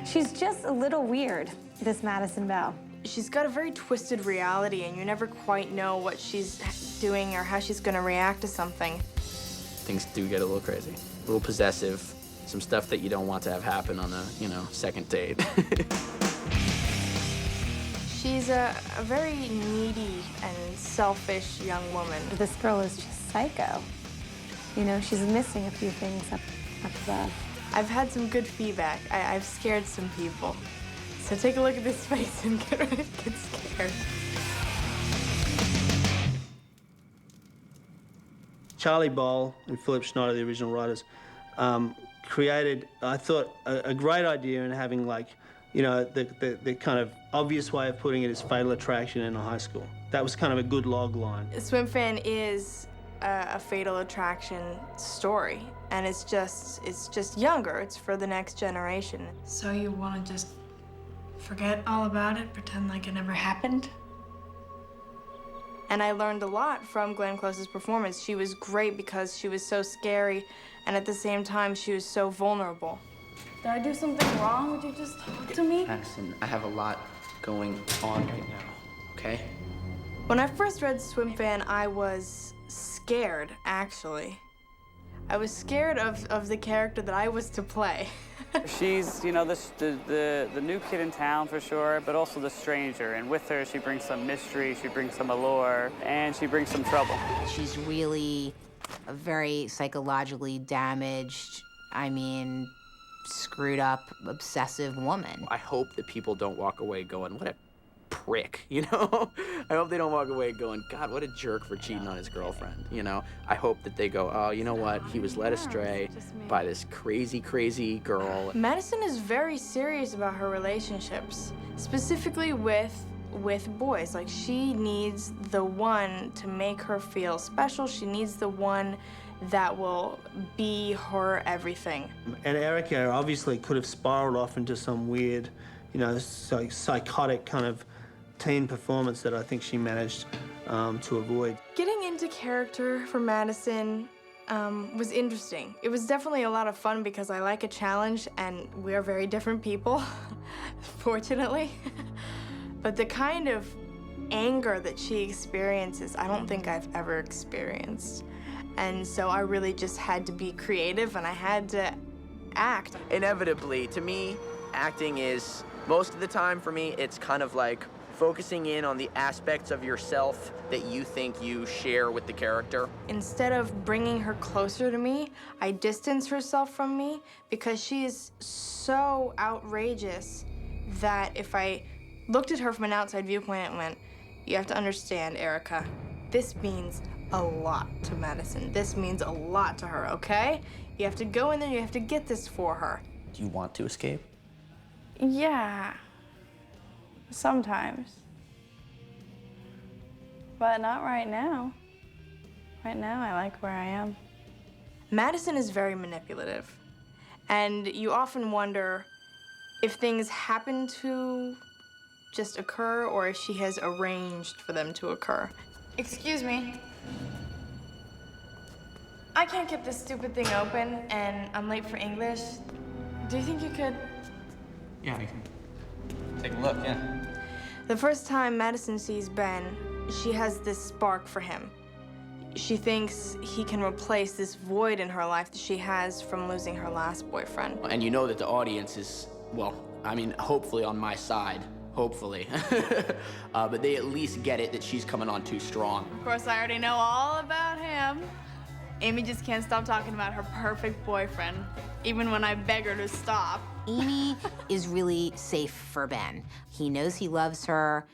She's just a little weird, this Madison Bell. She's got a very twisted reality, and you never quite know what she's doing or how she's gonna react to something. Things do get a little crazy, a little possessive, some stuff that you don't want to have happen on a, second date. She's a very needy and selfish young woman. This girl is just psycho. She's missing a few things up above. I've had some good feedback. I've scared some people. So take a look at this face and get scared. Charlie Bowl and Philip Schneider, the original writers, created, I thought, a great idea in having, like, the kind of obvious way of putting it is Fatal Attraction in a high school. That was kind of a good log line. Swimfan is a Fatal Attraction story, and it's just younger. It's for the next generation. So you want to just forget all about it, pretend like it never happened? And I learned a lot from Glenn Close's performance. She was great because she was so scary, and at the same time, she was so vulnerable. Did I do something wrong? Would you just talk to me? Madison, I have a lot going on right now, okay? When I first read Swimfan, I was scared, actually. I was scared of the character that I was to play. She's, the new kid in town for sure, but also the stranger. And with her, she brings some mystery, she brings some allure, and she brings some trouble. She's really a very psychologically damaged, screwed up, obsessive woman. I hope that people don't walk away going, what a prick, I hope they don't walk away going, God, what a jerk for cheating on his girlfriend, I hope that they go, oh, you know what, he was led astray by this crazy, crazy girl. Madison is very serious about her relationships, specifically with boys. Like, she needs the one to make her feel special. She needs the one that will be her everything. And Erica obviously could have spiraled off into some weird, psychotic kind of teen performance that I think she managed to avoid. Getting into character for Madison was interesting. It was definitely a lot of fun because I like a challenge, and we are very different people, fortunately. But the kind of anger that she experiences, I don't think I've ever experienced. And so I really just had to be creative, and I had to act. Inevitably, to me, acting is, most of the time for me, it's kind of like focusing in on the aspects of yourself that you think you share with the character. Instead of bringing her closer to me, I distance herself from me because she is so outrageous that if I looked at her from an outside viewpoint and went, you have to understand, Erica, this means a lot to Madison. This means a lot to her, okay? You have to go in there, you have to get this for her. Do you want to escape? Yeah, sometimes. But not right now. Right now, I like where I am. Madison is very manipulative, and you often wonder if things happen to just occur or if she has arranged for them to occur. Excuse me. I can't keep this stupid thing open, and I'm late for English. Do you think you could? Yeah, I can take a look, yeah. The first time Madison sees Ben, she has this spark for him. She thinks he can replace this void in her life that she has from losing her last boyfriend. And you know that the audience is, hopefully on my side. Hopefully. But they at least get it that she's coming on too strong. Of course, I already know all about him. Amy just can't stop talking about her perfect boyfriend, even when I beg her to stop. Amy is really safe for Ben. He knows he loves her.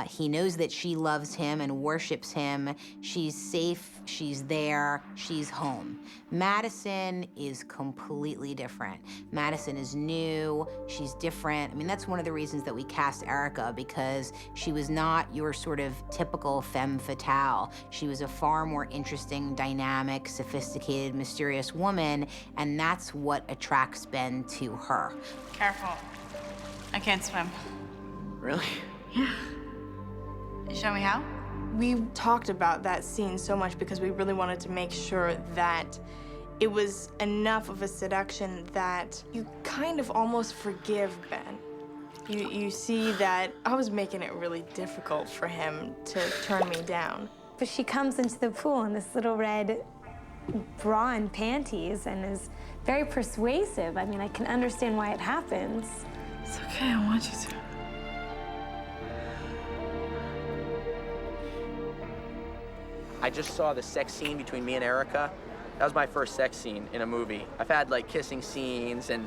He knows that she loves him and worships him. She's safe, she's there, she's home. Madison is completely different. Madison is new, she's different. That's one of the reasons that we cast Erica, because she was not your sort of typical femme fatale. She was a far more interesting, dynamic, sophisticated, mysterious woman, and that's what attracts Ben to her. Careful. I can't swim. Really? Yeah. Show me how? We talked about that scene so much because we really wanted to make sure that it was enough of a seduction that you kind of almost forgive Ben. You see that I was making it really difficult for him to turn me down. But she comes into the pool in this little red bra and panties and is very persuasive. I mean, I can understand why it happens. It's okay, I want you to. I just saw the sex scene between me and Erica. That was my first sex scene in a movie. I've had like kissing scenes and,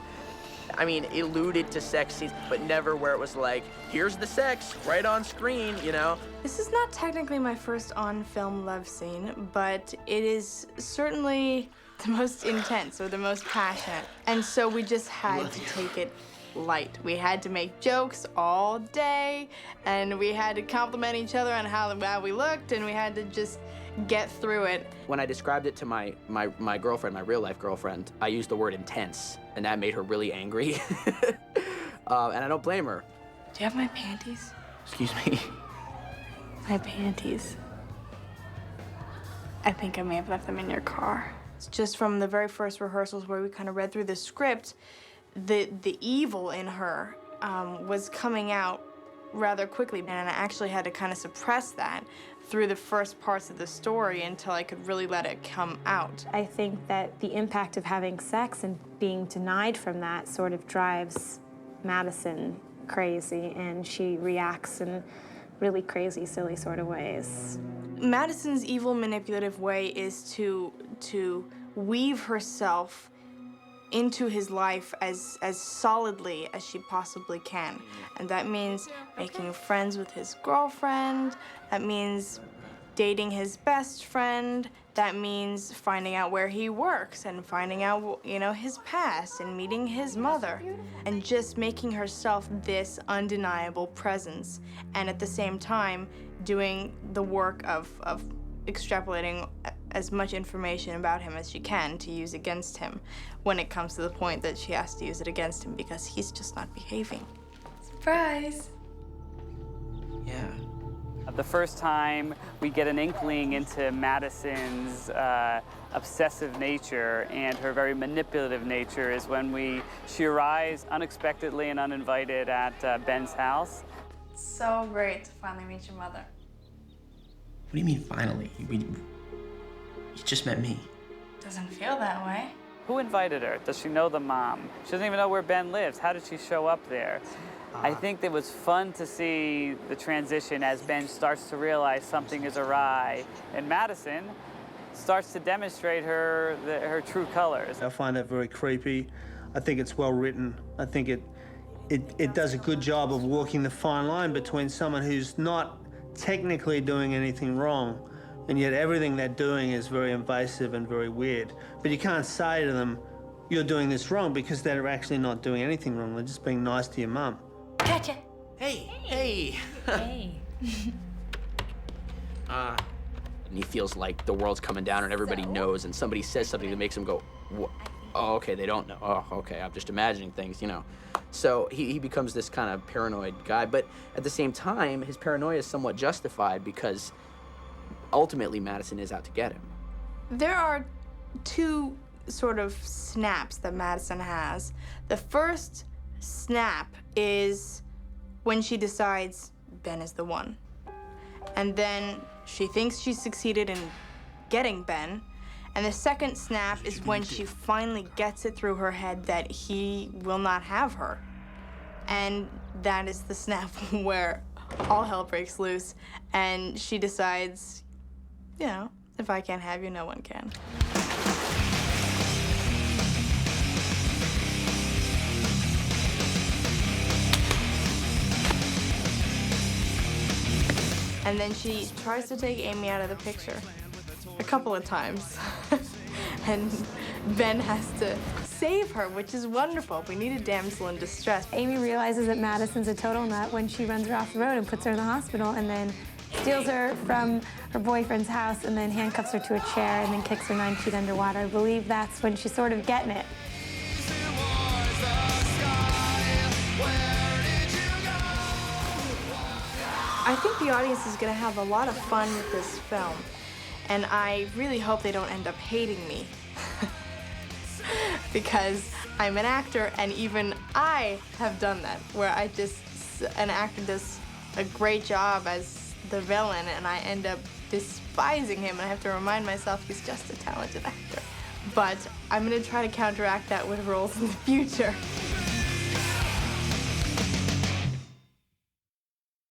I mean, alluded to sex scenes, but never where it was like, here's the sex right on screen, you know? This is not technically my first on-film love scene, but it is certainly the most intense or the most passionate. And so we just had to take it light. We had to make jokes all day, and we had to compliment each other on how we looked, and we had to just get through it. When I described it to my girlfriend, my real life girlfriend, I used the word intense, and that made her really angry. And I don't blame her. Do you have my panties? Excuse me. My panties. I think I may have left them in your car. It's just from the very first rehearsals where we kind of read through the script, the evil in her was coming out rather quickly, and I actually had to kind of suppress that through the first parts of the story until I could really let it come out. I think that the impact of having sex and being denied from that sort of drives Madison crazy, and she reacts in really crazy, silly sort of ways. Madison's evil, manipulative way is to weave herself into his life as solidly as she possibly can. And that means making friends with his girlfriend, that means dating his best friend, that means finding out where he works and finding out, you know, his past and meeting his mother, and just making herself this undeniable presence, and at the same time doing the work of extrapolating as much information about him as she can to use against him when it comes to the point that she has to use it against him because he's just not behaving. Surprise! Yeah. The first time we get an inkling into Madison's obsessive nature and her very manipulative nature is when she arrives unexpectedly and uninvited at Ben's house. It's so great to finally meet your mother. What do you mean, finally? You just met me. Doesn't feel that way. Who invited her? Does she know the mom? She doesn't even know where Ben lives. How did she show up there? I think it was fun to see the transition as Ben starts to realize something is awry, and Madison starts to demonstrate her true colors. I find that very creepy. I think it's well written. I think it does a good job of walking the fine line between someone who's not technically doing anything wrong, and yet everything they're doing is very invasive and very weird. But you can't say to them, you're doing this wrong, because they're actually not doing anything wrong. They're just being nice to your mum. Gotcha. Hey. Hey. And he feels like the world's coming down and everybody knows, and somebody says something that makes him go, oh, okay, they don't know. Oh, okay, I'm just imagining things, you know. So he becomes this kind of paranoid guy, but at the same time, his paranoia is somewhat justified because ultimately Madison is out to get him. There are two sort of snaps that Madison has. The first snap is when she decides Ben is the one. And then she thinks she succeeded in getting Ben. And the second snap is when she finally gets it through her head that he will not have her. And that is the snap where all hell breaks loose and she decides, you know, if I can't have you, no one can. And then she tries to take Amy out of the picture a couple of times. And Ben has to save her, which is wonderful. We need a damsel in distress. Amy realizes that Madison's a total nut when she runs her off the road and puts her in the hospital, and then steals her from her boyfriend's house and then handcuffs her to a chair and then kicks her 9 feet underwater. I believe that's when she's sort of getting it. I think the audience is going to have a lot of fun with this film, and I really hope they don't end up hating me. because I'm an actor, and even I have done that, where an actor does a great job as the villain, and I end up despising him, and I have to remind myself he's just a talented actor. But I'm gonna try to counteract that with roles in the future.